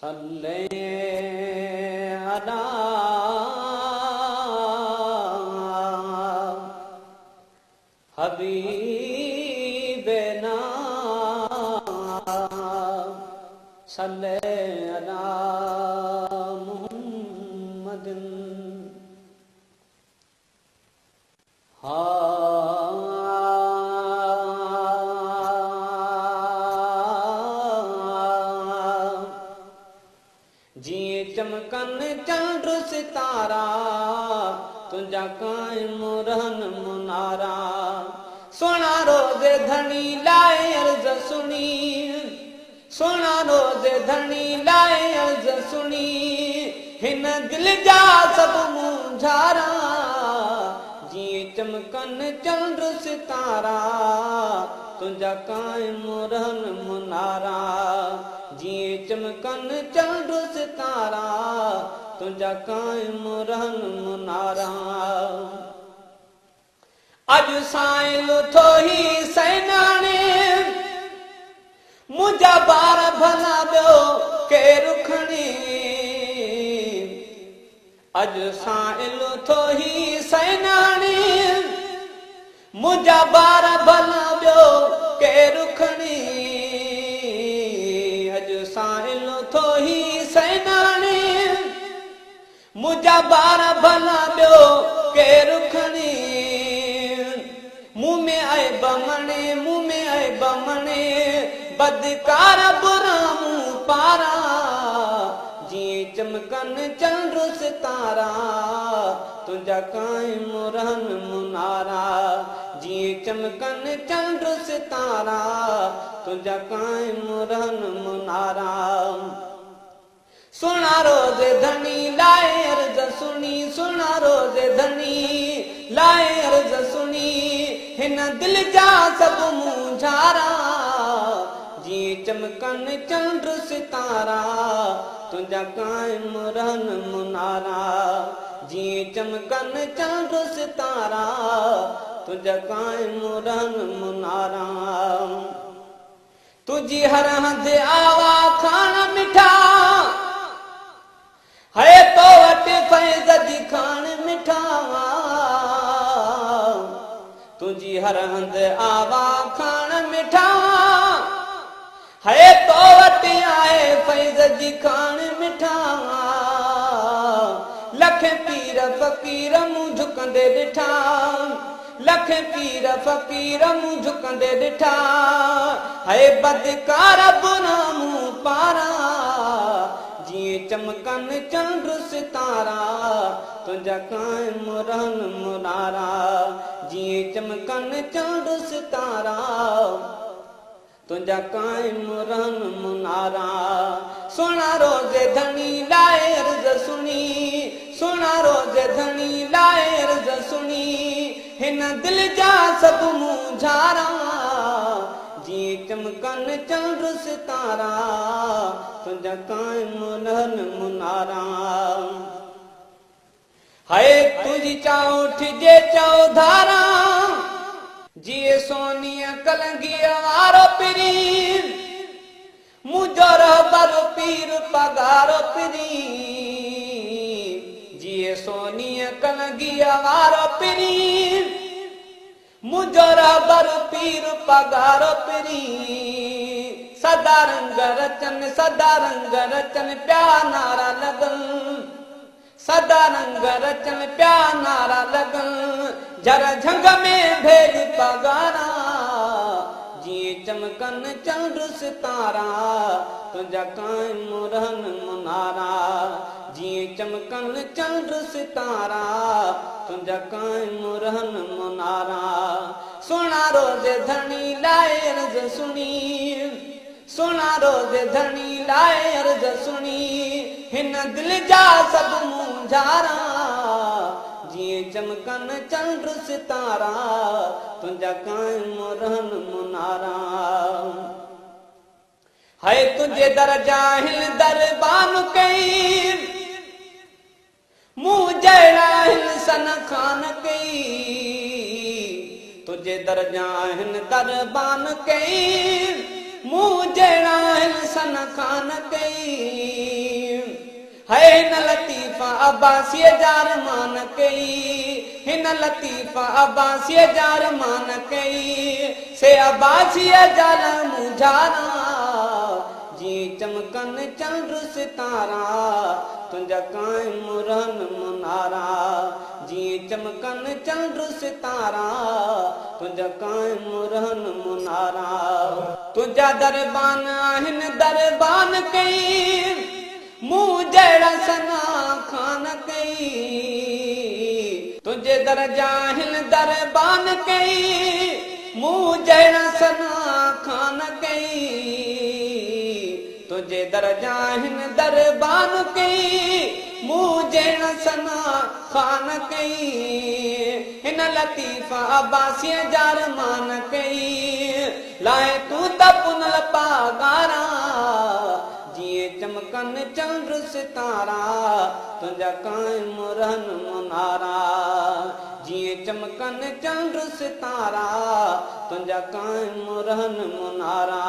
सल्ले अला हबीबना सल्ले अला मुहम्मदिन। जिए चमकन चंद्र सितारा तुझा कायम रहन मुनारा। सोना रोज़े धनी लाए अर्ज़ सुनी, सोना रोज़े धनी लाए अर्ज़ सुनी। हिन दिल जा सब मुंझारा जिए चमकन चंद्र सितारा तुझा कायम रहन मुनारा। जिए चमकन चंद्र सितारा तुझा कायम रहन मुनारा। अज साइल थो ही सैनाने मुझा बार भला बियो के रुखणी। अज साइल थो ही सैनाने मुझा बार भला बियो के रुखणी। अज साइल थो ही सैनाने मुझा बार भला बियो के रुखणी। मुँह में आए बमने, मुँह में आए बमने बदकार बुरा मुँह पारा। जिए चमकन चंद्र सितारा तुझा कायम रहन मुनारा। जिए चमकन चंद्र सितारा तुझा कायम रहन मुनारा। सोना रोज़े धनी लाए अर्ज़ सुनी, सोना रोज़े धनी लाए अर्ज़ सुनी। हिन दिल जा सब मुंझारा जिए चमकन चंद्र सितारा तुझा कायम रहन मुनारा। जिए चमकन चंद्र सितारा तुझा कायम रहन मुनारा। तुझी हर हंध आवा खान मिठा है तो वट फैज़ जी खान मिठा। तुझी हर हंध आवा खान मिठा है तो वट आए फैज़ जी खान मिठा। लख पीर फ़कीर मुँह झुकंदे ॾिठा, लख पीर फ़कीर मुँह झुकंदे ॾिठा। है बदकार बुरा मुँह पारा जिए चमकन चंद्र सितारा तुझा कायम रहन मुनारा। जिए चमकन चंद्र सितारा तुझा कायम रहन मुनारा। सोना रोज़े धनी लाए अर्ज़ सुनी, सोना रोज़े धनी लाए अर्ज़ सुनी। हिन दिल जा सब मुंझारा जिए चमकन चंद्र सितारा तुझा कायम रहन मुनारा। है तुझी चाउठ जे चौधारा जिए सोनिया कलंगी वारो पिरी। मुझो रहबर पीर पगारो पिरी जिए सोनिया कलंगी वारो पिरी। मुझो रहबर पीर पगारो पिरी। सदा रंग रचन प्या नारा लगन। सदा रंग रचन प्या नारा लगन। जर झंग में भेद पगारा जिए चमकन चंद्र सितारा तुझा कायम रहन मुनारा। जिए चमकन चंद्र सितारा तुझा कायम रहन मुनारा। सोना रोज़े धनी लाए अर्ज़ सुनी, सोना रोज़े धनी लाए अर्ज़ सुनी। हिन दिल जा सब मुंझारा जिए चमकन चंद्र सितारा तुझा कायम रहन मुनारा। है तुझे दरजाहिल दरबान कई मुँह जड़ाहिल सन खान कई। तुझे दरजाहिल दरबान कई मुंह जहिड़ा सन खान कई है हिन लतीफ़ा अब्बासीअ जार मान कई हिन लतीफ़ा अब्बासीअ जार मान कई से अब्बासीअ जार मुझारा जी चमकन चंद्र सितारा तुंहिंजा कायम रहन मुनारा जी चमकन चंद्र सितारा तुंहिंजा कायम रहन मुनारा तुंहिंजा दरबान आहिनि दरबान कई मुंह जहिड़ा सना खान कई तुंहिंजे दरजा आहिनि दरबान कई मुंह जहिड़ा सना खान कई तुझे दरजा आहिनि दरबान कई मुंह जहिड़ा सना खान कई हिन लतीफ़ा अब्बासीअ जार मान कई लाए तूं त पुनल पागारा जीअं चमकन चंद्र सितारा तुंहिंजा कायम रहन मुनारा जीअं चमकन चंद्र सितारा तुंहिंजा कायम रहन मुनारा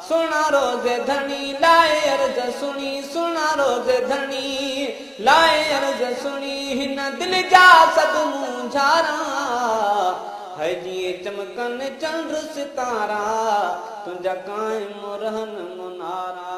सुना रोज़ धनी लाए अर्ज़ सुनी सुना रोज़ धनी लाए अर्ज़ सुनी हिन दिल जा सभु मुंझारा है जीअं चमकन चंद्र सितारा तुंहिंजा कायम रहन मुनारा।